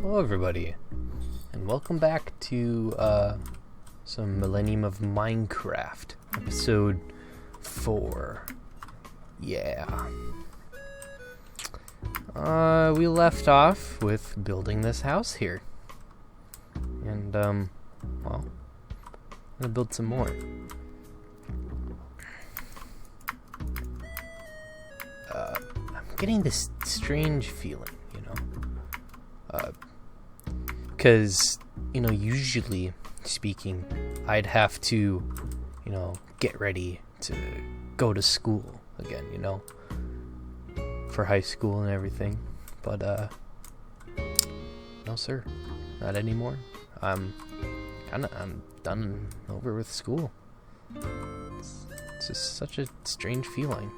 Hello everybody, and welcome back to some Millennium of Minecraft, episode 4. Yeah. We left off with building this house here. And, well, I'm gonna build some more. I'm getting this strange feeling, you know? Because, usually speaking, I'd have to, get ready to go to school again, for high school and everything. But, no sir, not anymore. I'm done over with school. It's just such a strange feeling.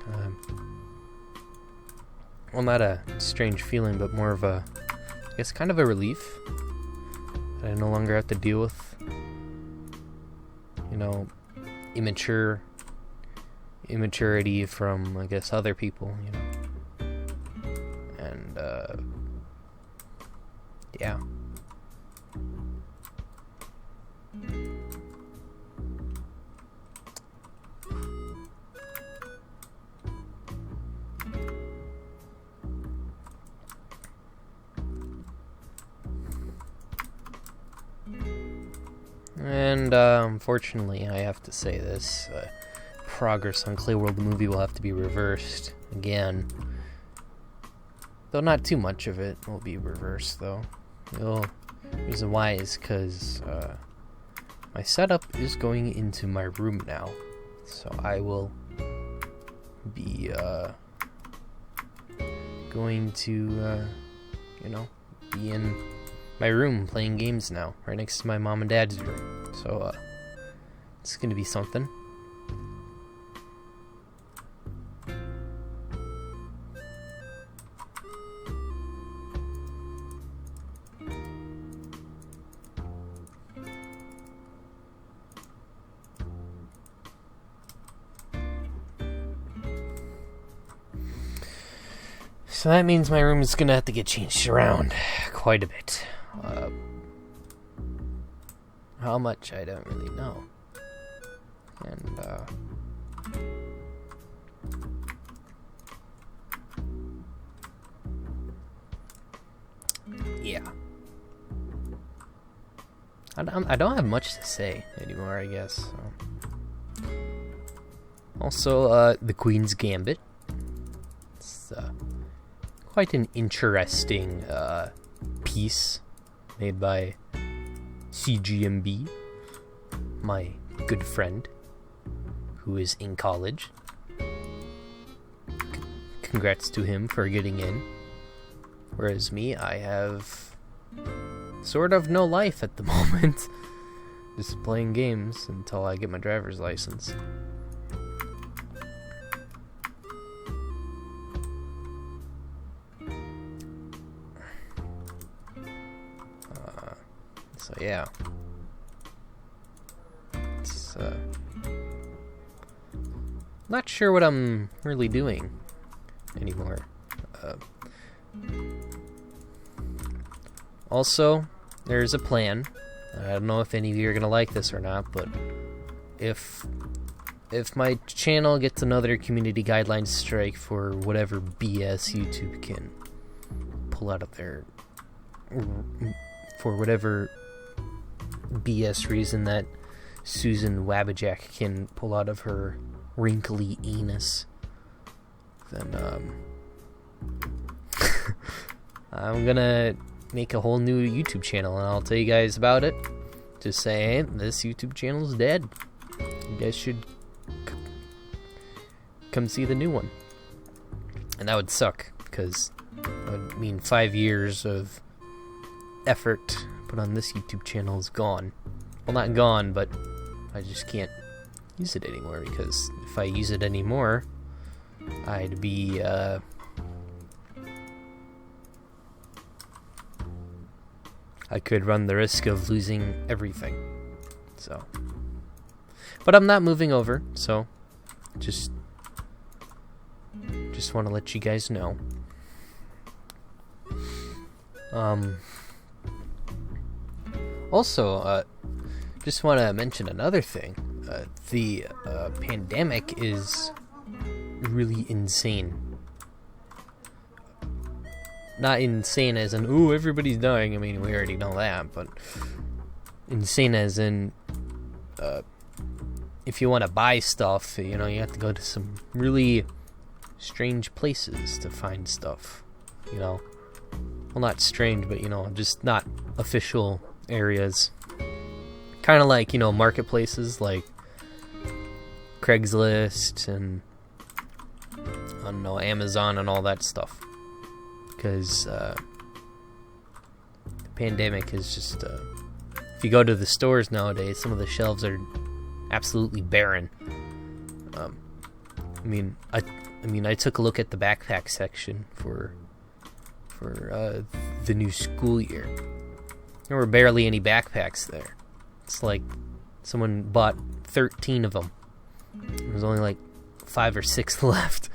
Well, not a strange feeling, but more of a, I guess, kind of a relief. I no longer have to deal with, immaturity from, I guess, other people, And, yeah. And, unfortunately, I have to say this, progress on Clay World the movie will have to be reversed again. Though not too much of it will be reversed, though. The reason why is because, my setup is going into my room now. So I will be, going to, be in my room playing games now, right next to my mom and dad's room. So, it's gonna be something. So that means my room is gonna have to get changed around quite a bit. How much, I don't really know. And, yeah. I don't have much to say anymore, I guess. So. Also, the Queen's Gambit. It's, quite an interesting, piece made by CGMB, my good friend, who is in college. Congrats to him for getting in. Whereas me, I have sort of no life at the moment. Just playing games until I get my driver's license. So yeah, it's not sure what I'm really doing anymore. Also, there's a plan. I don't know if any of you are gonna like this or not, but if my channel gets another community guidelines strike for whatever BS YouTube can pull out of their, for whatever BS reason that Susan Wabbajack can pull out of her wrinkly anus, then I'm gonna make a whole new YouTube channel and I'll tell you guys about it. Just say, hey, this YouTube channel is dead. You guys should come see the new one. And that would suck, because that would mean 5 years of effort put on this YouTube channel is gone. Well, not gone, but I just can't use it anymore, because if I use it anymore, I'd be, I could run the risk of losing everything. So, but I'm not moving over, so just want to let you guys know. Also, just want to mention another thing. The pandemic is really insane. Not insane as in, ooh, everybody's dying. I mean, we already know that, but insane as in, if you want to buy stuff, you know, you have to go to some really strange places to find stuff, you know. Well, not strange, but, you know, just not official areas. Kind of like, you know, marketplaces like Craigslist and, I don't know, Amazon and all that stuff. Because the pandemic is just, if you go to the stores nowadays, some of the shelves are absolutely barren. I mean, I took a look at the backpack section for the new school year. There were barely any backpacks there. It's like someone bought 13 of them. There was only like 5 or 6 left.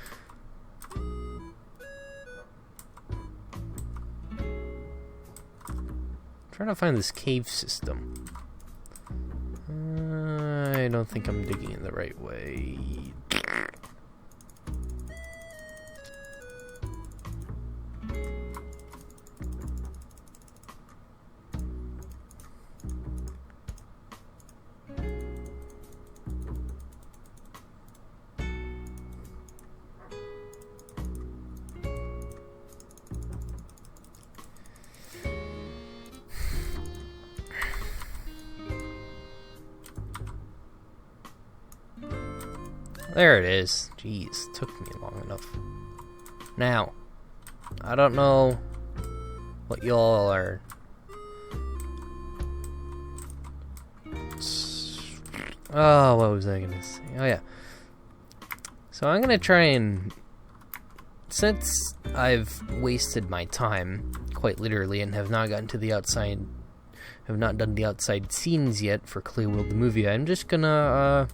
Trying to find this cave system. I don't think I'm digging in the right way. There it is. Jeez, took me long enough. Now, I don't know what y'all are... Oh, what was I gonna say? Oh, yeah. So I'm gonna try and... Since I've wasted my time, quite literally, and have not gotten to the outside... Have not done the outside scenes yet for Clay World the movie, I'm just gonna,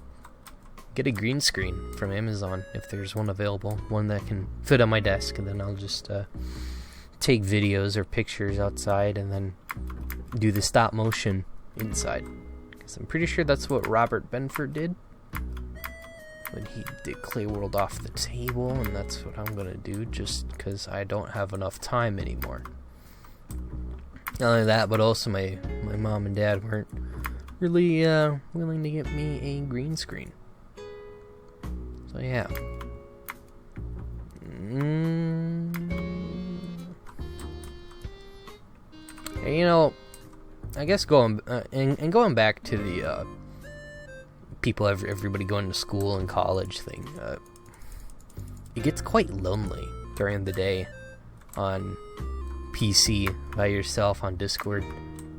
get a green screen from Amazon, if there's one available. One that can fit on my desk, and then I'll just take videos or pictures outside and then do the stop motion inside. Because I'm pretty sure that's what Robert Benford did when he did Clay World Off the Table, and that's what I'm going to do just because I don't have enough time anymore. Not only that, but also my mom and dad weren't really willing to get me a green screen. So yeah. You know, I guess going back to the everybody going to school and college thing, it gets quite lonely during the day on PC by yourself on Discord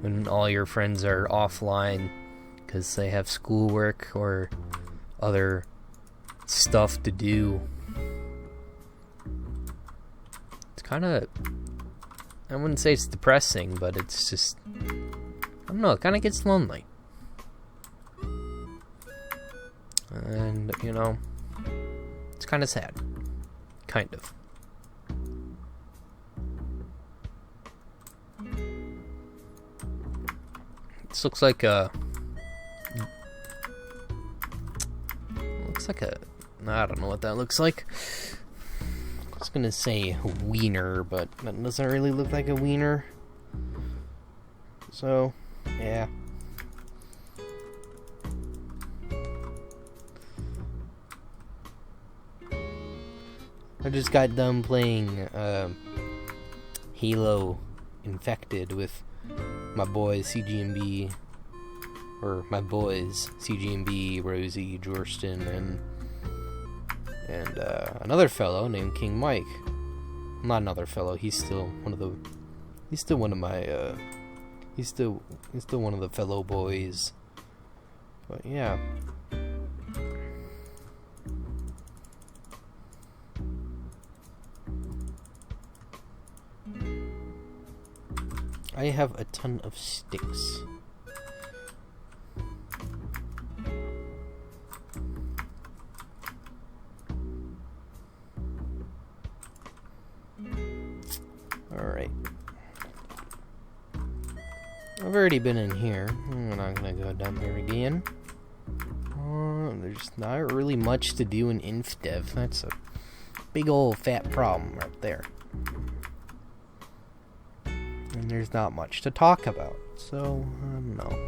when all your friends are offline because they have schoolwork or other stuff to do. It's kind of, I wouldn't say it's depressing, but it's just, I don't know, it kind of gets lonely. And, you know, it's kind of sad. Kind of. This looks like a, I don't know what that looks like. I was gonna say wiener, but that doesn't really look like a wiener. So, yeah. I just got done playing Halo Infected with my boys CGMB, or my boys CGMB, Rosie, Jorston, and another fellow named King Mike. Not another fellow. He's still one of the fellow boys. But yeah. I have a ton of sticks. Alright. I've already been in here. I'm not gonna go down there again. There's not really much to do in InfDev. That's a big old fat problem right there. And there's not much to talk about. So, I don't know.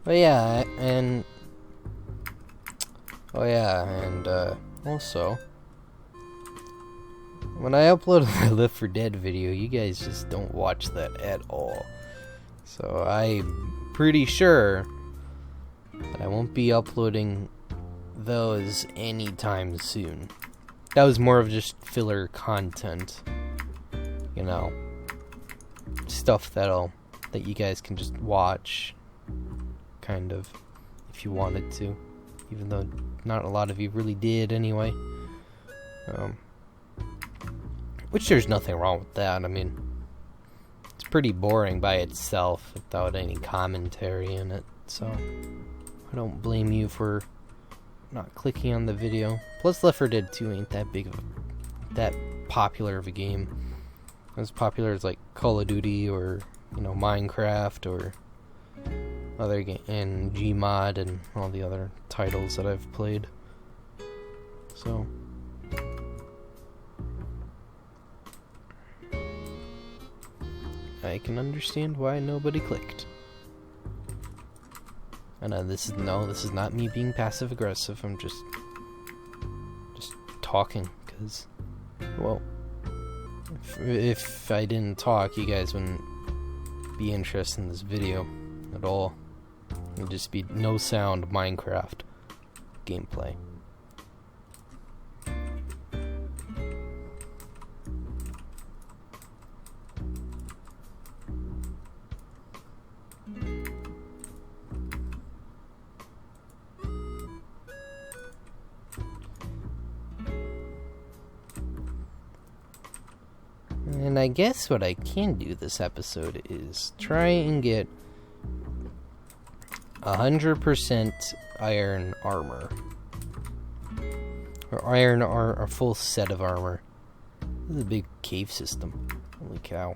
But yeah, and... Oh yeah, and also... When I upload my Left 4 Dead video, you guys just don't watch that at all. So I'm pretty sure that I won't be uploading those anytime soon. That was more of just filler content. You know. Stuff that you guys can just watch. Kind of. If you wanted to. Even though not a lot of you really did anyway. Which there's nothing wrong with that. I mean, it's pretty boring by itself without any commentary in it. So, I don't blame you for not clicking on the video. Plus, Left 4 Dead 2 ain't that popular of a game. As popular as like Call of Duty or, you know, Minecraft or other and Gmod and all the other titles that I've played. So. I can understand why nobody clicked. And this is not me being passive aggressive. I'm just talking because, well, if I didn't talk, you guys wouldn't be interested in this video at all. It'd just be no sound Minecraft gameplay. And I guess what I can do this episode is try and get 100% iron armor. Or a full set of armor. This is a big cave system. Holy cow.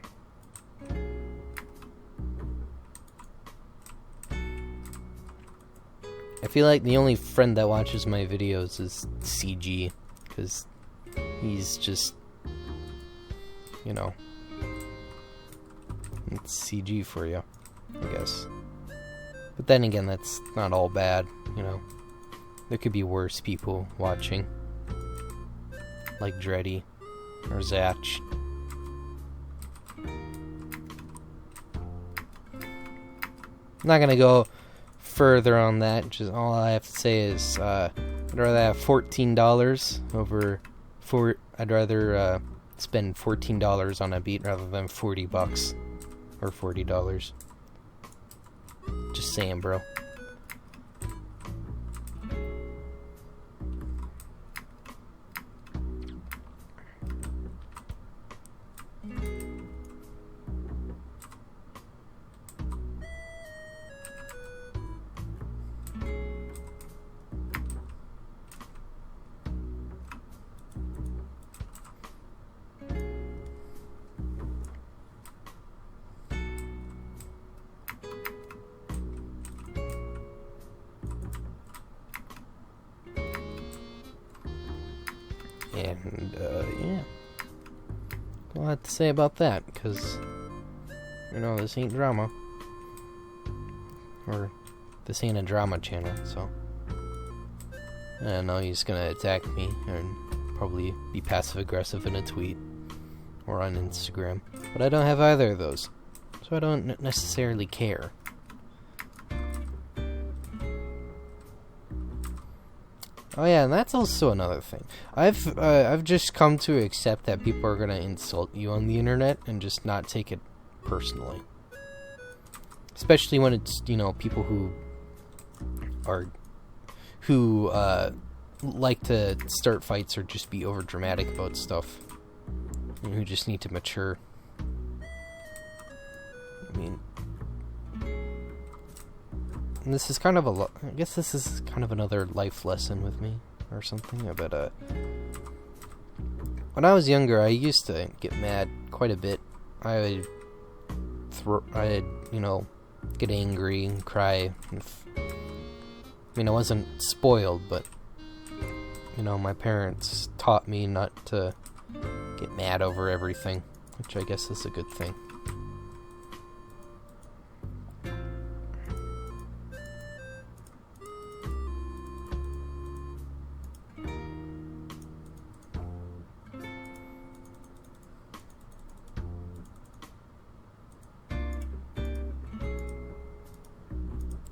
I feel like the only friend that watches my videos is CG. Because he's just... You know, it's CG for you, I guess. But then again, that's not all bad, you know. There could be worse people watching, like Dreddy or Zatch. I'm not gonna go further on that. Just all I have to say is, I'd rather have $14 over I'd rather spend $14 on a beat rather than $40 or $40. Just saying, bro. And, yeah. That's all I have to say about that, because, you know, this ain't drama. Or, this ain't a drama channel, so. I know he's gonna attack me, and probably be passive-aggressive in a tweet, or on Instagram. But I don't have either of those, so I don't necessarily care. Oh yeah, and that's also another thing. I've just come to accept that people are gonna insult you on the internet and just not take it personally. Especially when it's, you know, people who like to start fights or just be over dramatic about stuff, and who just need to mature. I mean, and this is kind of I guess this is kind of another life lesson with me, or something, but, When I was younger, I used to get mad quite a bit. I'd, get angry and cry. I wasn't spoiled, but, my parents taught me not to get mad over everything, which I guess is a good thing.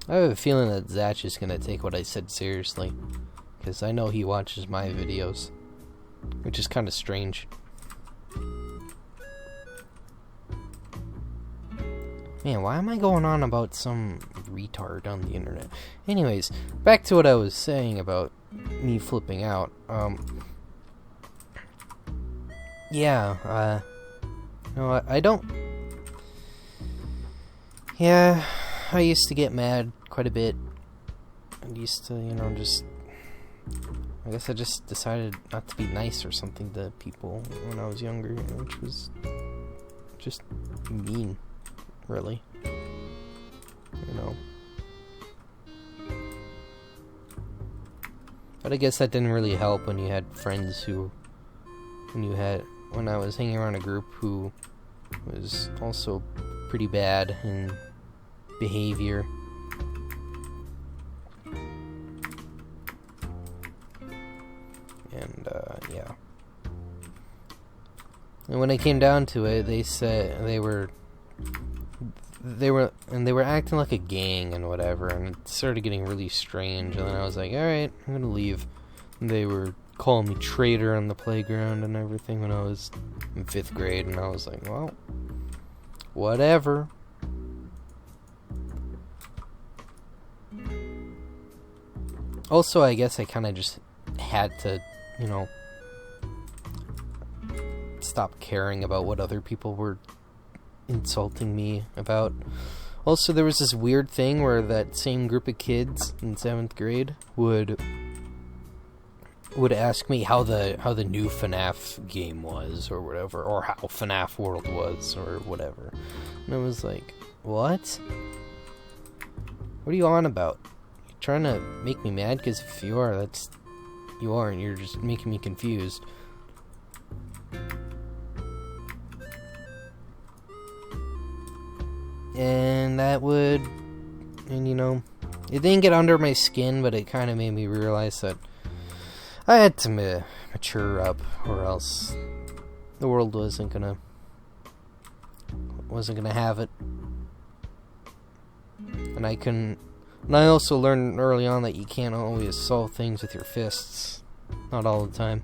I have a feeling that Zach is going to take what I said seriously, because I know he watches my videos, which is kind of strange. Man, why am I going on about some retard on the internet? Anyways, back to what I was saying about me flipping out. I don't... Yeah, I used to get mad quite a bit. I used to, I guess I just decided not to be nice or something to people when I was younger, which was just mean, really. But I guess that didn't really help when you had friends when I was hanging around a group who was also pretty bad in behavior. And when it came down to it, they said they were acting like a gang and whatever, and it started getting really strange. And then I was like, alright, I'm gonna leave. And they were calling me traitor on the playground and everything when I was in 5th grade, and I was like, well, whatever. Also, I guess I kind of just had to, stop caring about what other people were insulting me about. Also, there was this weird thing where that same group of kids in 7th grade would ask me how the new FNAF game was or whatever, or how FNAF World was or whatever. And I was like, what? What are you on about? You trying to make me mad? Because if you are, and you're just making me confused. And it didn't get under my skin, but it kind of made me realize that I had to mature up, or else the world wasn't gonna have it. And I also learned early on that you can't always solve things with your fists, not all the time.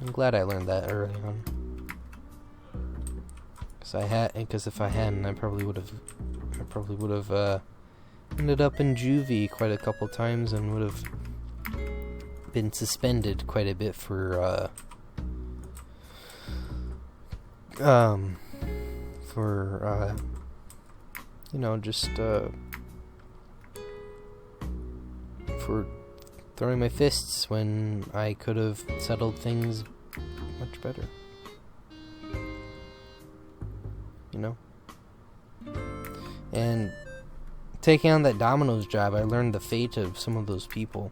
I'm glad I learned that early on. Because if I hadn't, I probably would have ended up in juvie quite a couple times and would have been suspended quite a bit for for throwing my fists when I could have settled things much better. And taking on that Domino's job, I learned the fate of some of those people.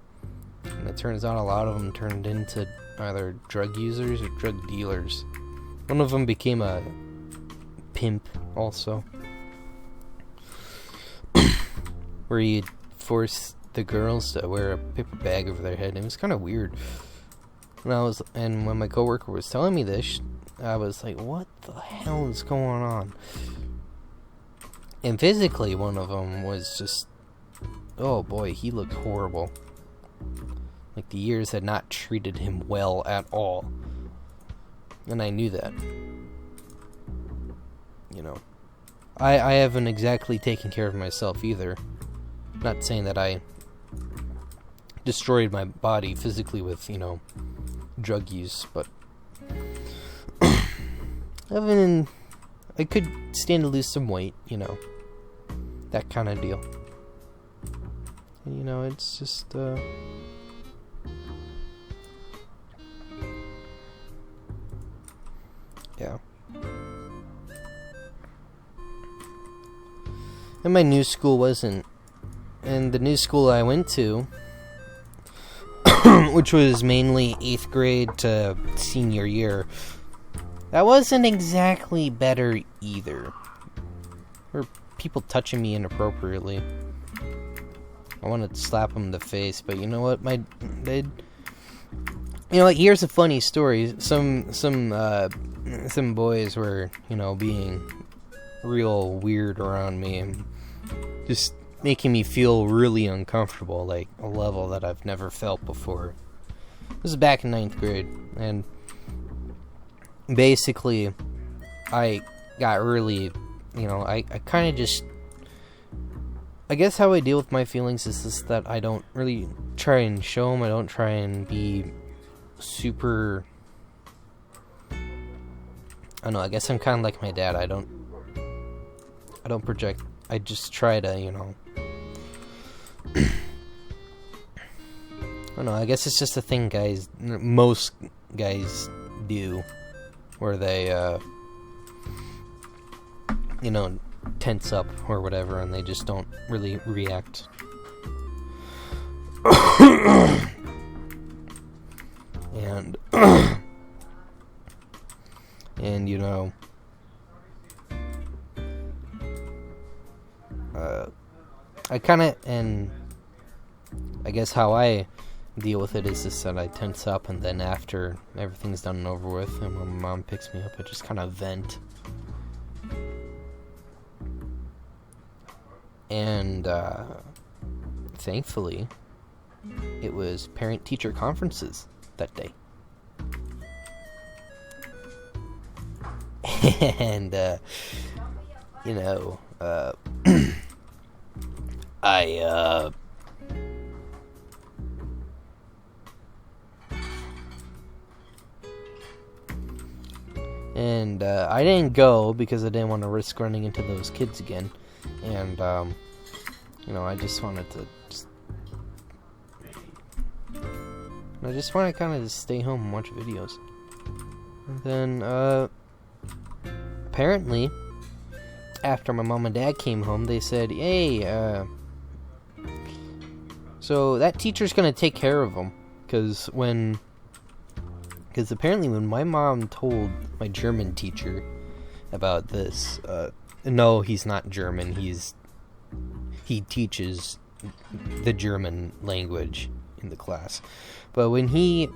And it turns out a lot of them turned into either drug users or drug dealers. One of them became a pimp also, where he'd force the girls to wear a paper bag over their head. It was kind of weird. And when my coworker was telling me this, I was like, what the hell is going on? And physically, one of them was just, oh boy, he looked horrible. Like the years had not treated him well at all. And I knew that. I haven't exactly taken care of myself either. Not saying that I destroyed my body physically with, drug use, but I could stand to lose some weight, that kind of deal. And, it's just, Yeah. And my new school wasn't. And the new school I went to, which was mainly 8th grade to senior year, that wasn't exactly better either. There were people touching me inappropriately. I wanted to slap them in the face, but you know what? Here's a funny story. Some boys were, being real weird around me and just making me feel really uncomfortable, like a level that I've never felt before. This is back in 9th grade, and basically, I got really, I kind of just, I guess how I deal with my feelings is just that I don't really try and show them. I don't try and be super, I don't know, I guess I'm kind of like my dad. I don't project. I just try to, I don't know, I guess it's just a thing most guys do, where they, tense up or whatever, and they just don't really react. And, I kind of, and I guess how I deal with it is just that I tense up, and then after everything's done and over with, and when my mom picks me up, I just kind of vent. And, thankfully, it was parent-teacher conferences that day. And, I didn't go because I didn't want to risk running into those kids again. And, I just wanted to I just want to kind of just stay home and watch videos. And then, apparently, after my mom and dad came home, they said, hey, so that teacher's gonna take care of them. Because apparently when my mom told my German teacher about this, no, he's not German, he teaches the German language in the class. But when he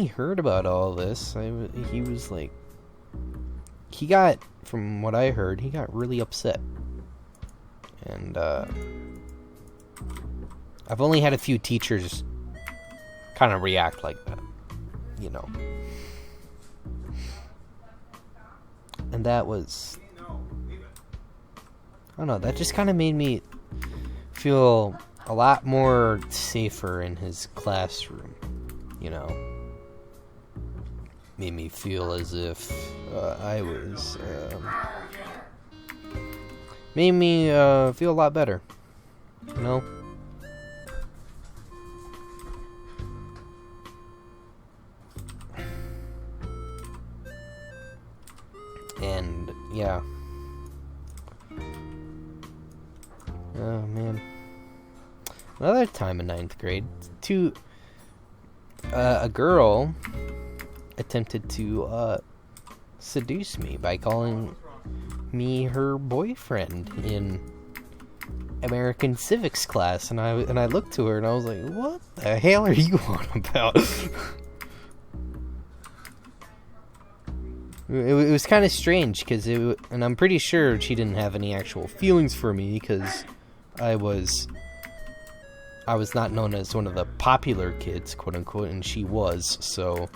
heard about all this, he was like, from what I heard, he got really upset. And, I've only had a few teachers kind of react like that, And that was, I don't know, that just kind of made me feel a lot more safer in his classroom, Made me feel as if I was, made me feel a lot better, And, yeah. Oh, man. Another time in 9th grade, a girl attempted to, seduce me by calling me her boyfriend in American civics class, and I looked to her and I was like, what the hell are you on about? It was kind of strange, and I'm pretty sure she didn't have any actual feelings for me, because I was not known as one of the popular kids, quote unquote, and she was, so.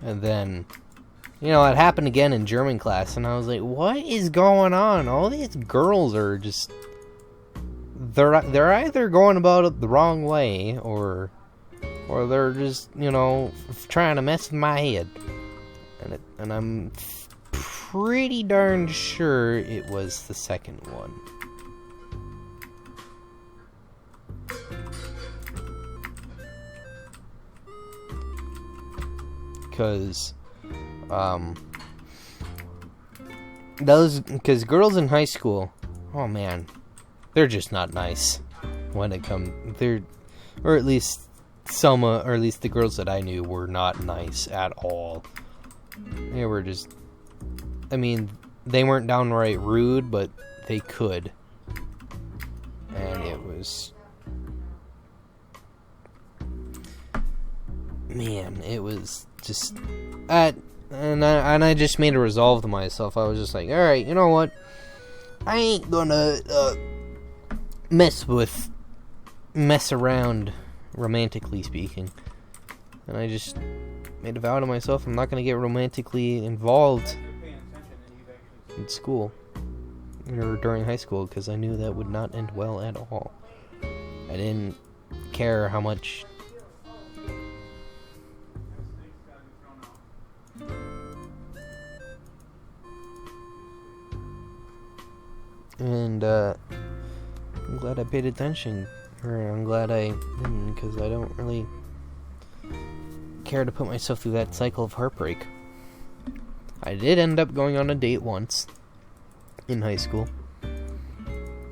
And then, it happened again in German class, and I was like, what is going on? All these girls are just, they're either going about it the wrong way, or they're just, trying to mess with my head. And I'm pretty darn sure it was the second one. because because girls in high school, oh man, they're just not nice when it comes. Or at least or at least the girls that I knew were not nice at all. They were just, I mean, they weren't downright rude, but they could. And it was, man, it was just, and I just made a resolve to myself. I was just like, alright, you know what? I ain't gonna mess around, romantically speaking. And I just made a vow to myself, I'm not gonna get romantically involved in school or during high school, because I knew that would not end well at all. I didn't care how much and I'm glad I paid attention, or I'm glad I didn't, because I don't really care to put myself through that cycle of heartbreak. I did end up going on a date once in high school.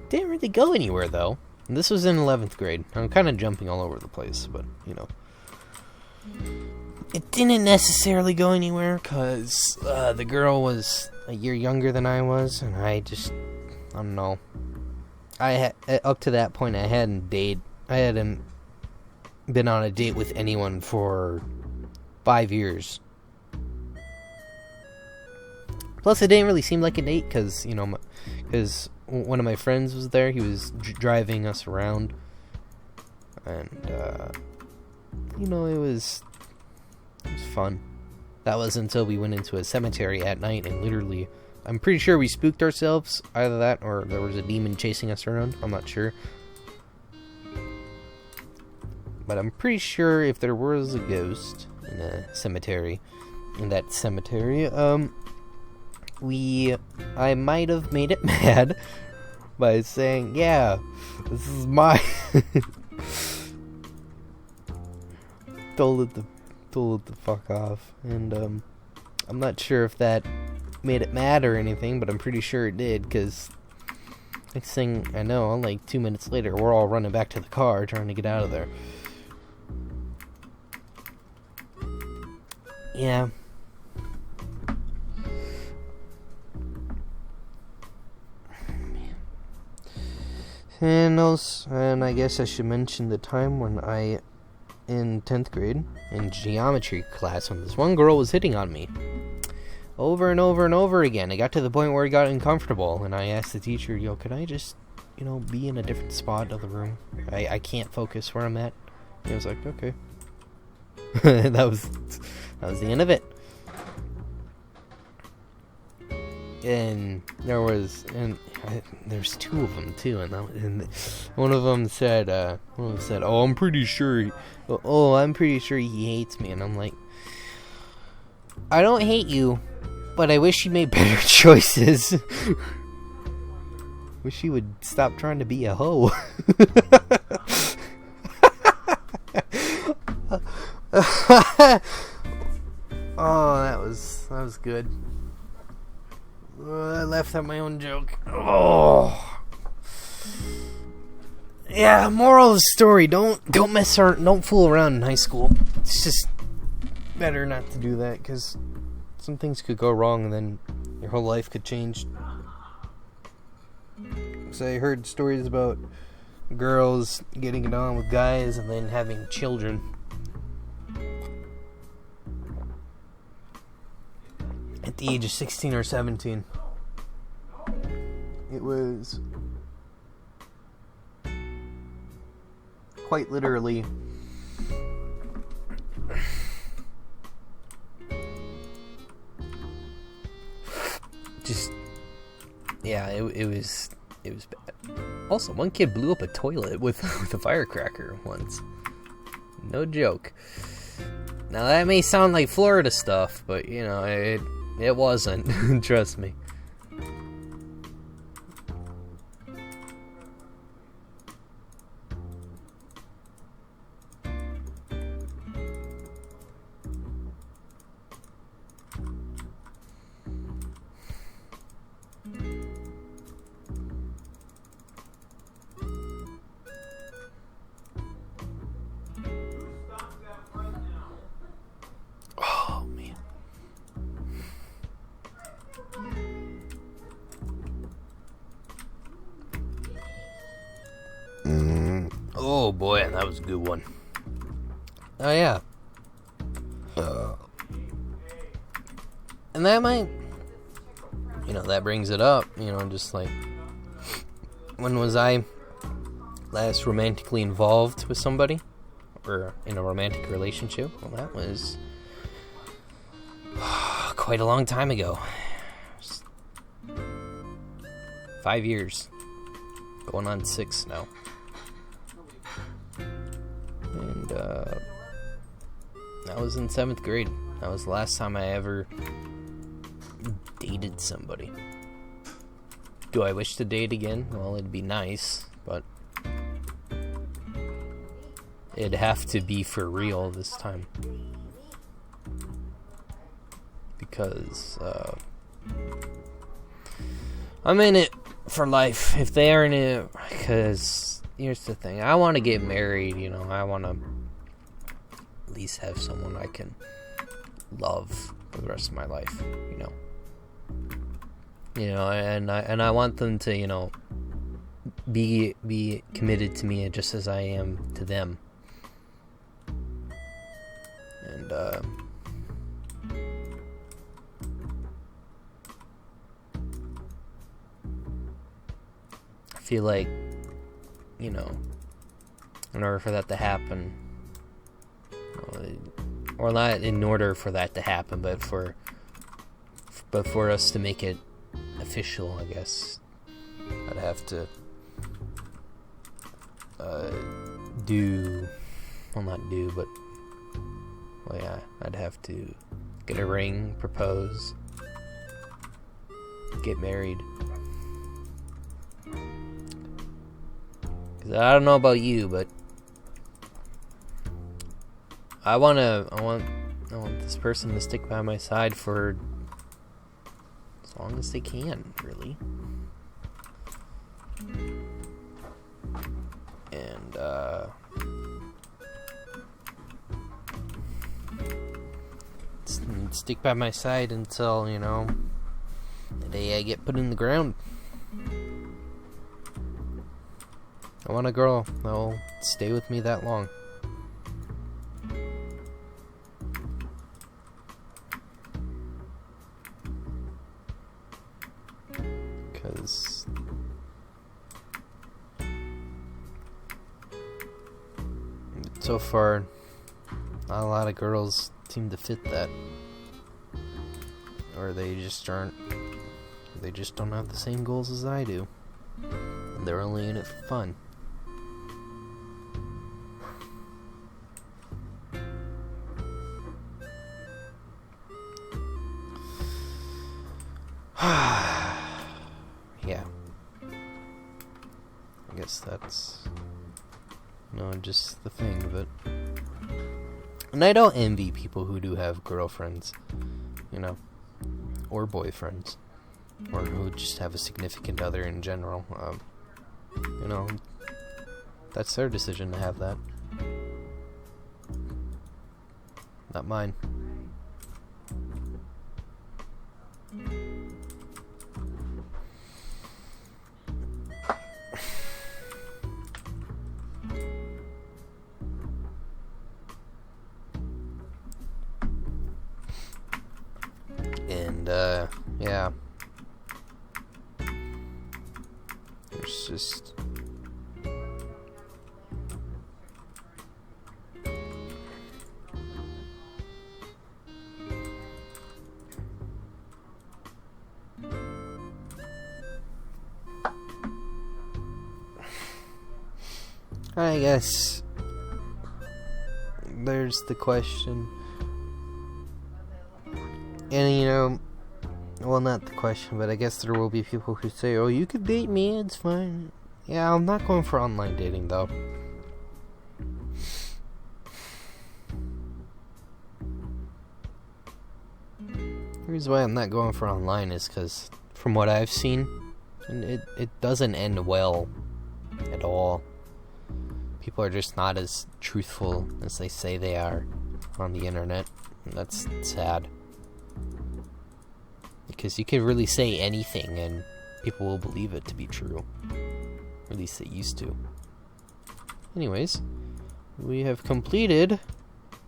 Didn't really go anywhere though. And this was in 11th grade. I'm kind of jumping all over the place, but you know, it didn't necessarily go anywhere because the girl was a year younger than I was, and I don't know. Up to that point, I hadn't been on a date with anyone for 5 years. Plus, it didn't really seem like a date because, you know, because one of my friends was there. He was driving us around, and you know, it was fun. That was until we went into a cemetery at night, and literally, I'm pretty sure we spooked ourselves. Either that, or there was a demon chasing us around. I'm not sure. But I'm pretty sure if there was a ghost in a cemetery, I might have made it mad by saying, yeah, this is my told it the fuck off. And I'm not sure if that made it mad or anything, but I'm pretty sure it did, because next thing I know, like 2 minutes later, we're all running back to the car trying to get out of there. Yeah. And I guess I should mention the time when in 10th grade, in geometry class, when this one girl was hitting on me. Over and over and over again. It got to the point where it got uncomfortable, and I asked the teacher, yo, could I just, you know, be in a different spot of the room? I can't focus where I'm at. And I was like, okay. that was the end of it. And there's two of them too, and one of them said, "Oh, I'm pretty sure he hates me," and I'm like, I don't hate you, but I wish you made better choices. Wish you would stop trying to be a hoe. Oh, that was good. I laughed at my own joke. Oh, yeah. Moral of the story: don't fool around in high school. It's just better not to do that, because some things could go wrong, and then your whole life could change. So I heard stories about girls getting it on with guys and then having children at the age of 16 or 17. It was quite literally just, yeah, it was bad. Also, one kid blew up a toilet with a firecracker once. No joke. Now that may sound like Florida stuff, but you know, it wasn't. Trust me. boy, that was a good one. Oh, yeah. And that might... that brings it up, just like... When was I last romantically involved with somebody? Or in a romantic relationship? Well, that was... quite a long time ago. 5 years. Going on 6 now. And, that was in 7th grade. That was the last time I ever dated somebody. Do I wish to date again? Well, it'd be nice, but it'd have to be for real this time. Because, I'm in it for life. If they aren't in it, because here's the thing. I want to get married, I want to at least have someone I can love for the rest of my life, and I want them to, be committed to me just as I am to them. And, I feel like, in order for that to happen, or not in order for that to happen, but for us to make it official, I guess, I'd have to I'd have to get a ring, propose, get married. Cause I don't know about you, but I want this person to stick by my side for as long as they can, really. And stick by my side until, the day I get put in the ground. I want a girl that will stay with me that long. Because so far, not a lot of girls seem to fit that. Or they just don't have the same goals as I do. And they're only in it for fun. Yeah. I guess that's just the thing, but and I don't envy people who do have girlfriends, or boyfriends, or who just have a significant other in general. That's their decision to have that. Not mine. And, yeah. There's just... I guess there's the question. And well, not the question, but I guess there will be people who say, oh, you could date me, it's fine. Yeah, I'm not going for online dating, though. The reason why I'm not going for online is because, from what I've seen, it doesn't end well at all. People are just not as truthful as they say they are on the internet, and that's sad. Because you can really say anything and people will believe it to be true. Or at least they used to. Anyways, we have completed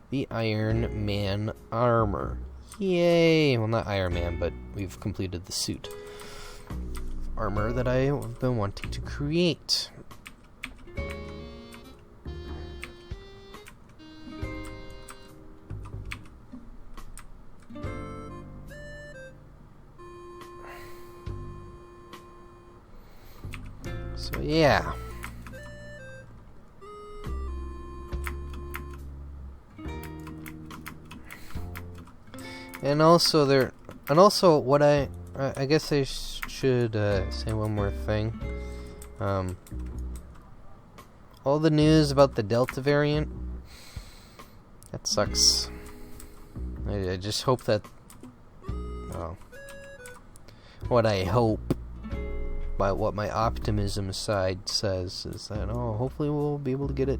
the Iron Man armor. Yay! Well, not Iron Man, but we've completed the suit armor that I have been wanting to create. So yeah. And also what I guess I should say one more thing. All the news about the Delta variant, that sucks. I just hope that, what I hope, by what my optimism side says, is that, hopefully we'll be able to get it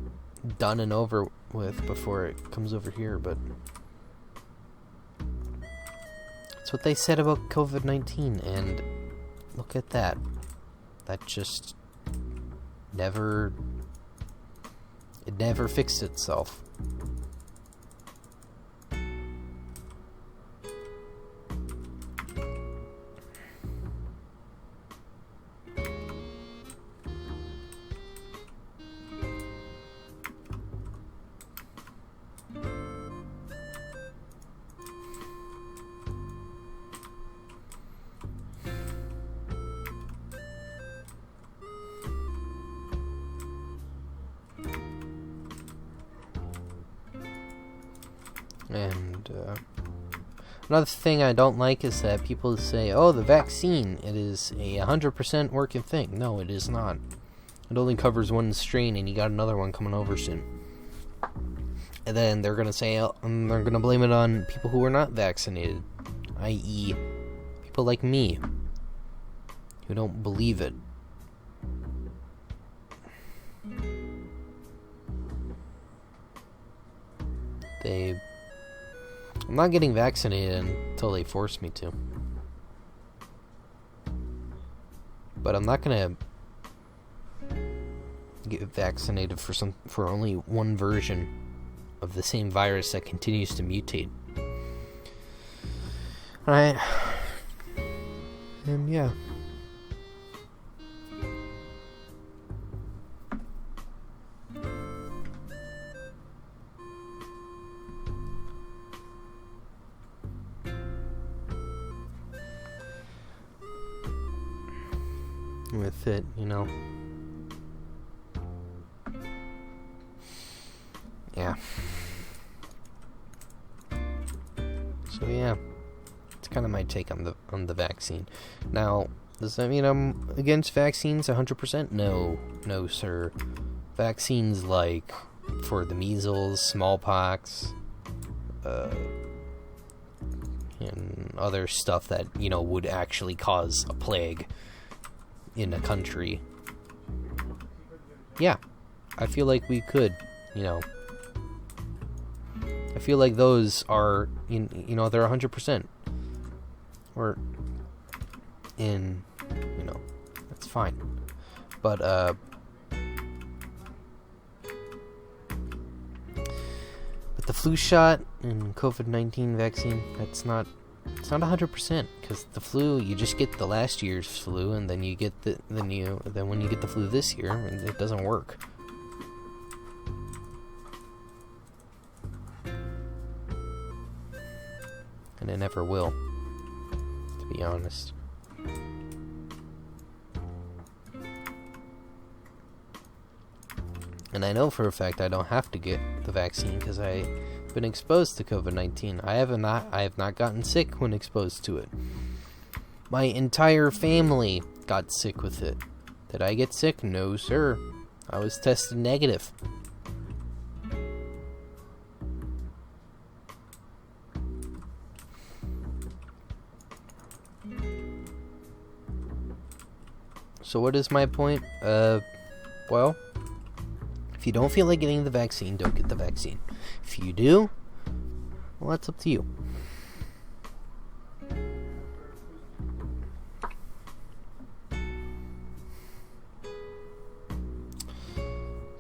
done and over with before it comes over here, but that's what they said about COVID-19, and look at that. That just never fixed itself. And another thing I don't like is that people say, oh, the vaccine, it is a 100% working thing. No, it is not. It only covers one strain, and you got another one coming over soon. And then they're going to say, they're going to blame it on people who are not vaccinated, i.e. people like me, who don't believe it. I'm not getting vaccinated until they force me to. But I'm not gonna get vaccinated for only one version of the same virus that continues to mutate. Alright. And yeah. With it, yeah. So yeah, it's kind of my take on the vaccine. Now, does that mean I'm against vaccines 100%? No, sir. Vaccines like for the measles, smallpox, and other stuff that would actually cause a plague in a country. Yeah, I feel like we could, I feel like those are, they're 100%. Or, that's fine. But the flu shot and COVID-19 vaccine, it's not 100%, because the flu, you just get the last year's flu, and then you get then when you get the flu this year, it doesn't work. And it never will, to be honest. And I know for a fact I don't have to get the vaccine because I've been exposed to COVID-19. I have not gotten sick when exposed to it. My entire family got sick with it. Did I get sick? No, sir. I was tested negative. So what is my point? Well, if you don't feel like getting the vaccine, don't get the vaccine. If you do, well, that's up to you.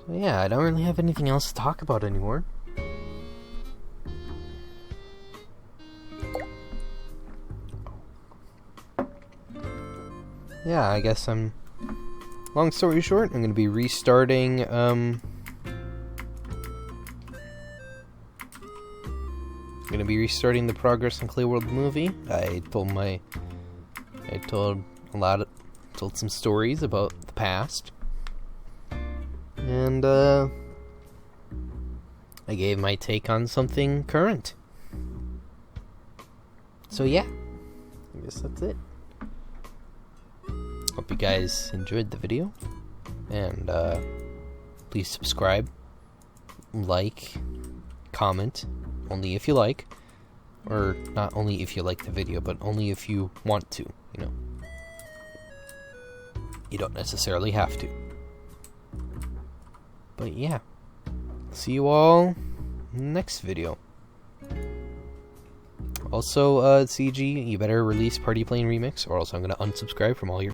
So yeah, I don't really have anything else to talk about anymore. Yeah, I guess long story short, I'm gonna be restarting, the Progress on Clayworld the movie. I told some stories about the past. And, I gave my take on something current. So yeah, I guess that's it. Hope you guys enjoyed the video, and please subscribe, like, comment, only if you like, or not only if you like the video, but only if you want to, you know. You don't necessarily have to. But yeah, see you all in the next video. Also, CG, you better release Party Plane Remix, or else I'm gonna unsubscribe from all your...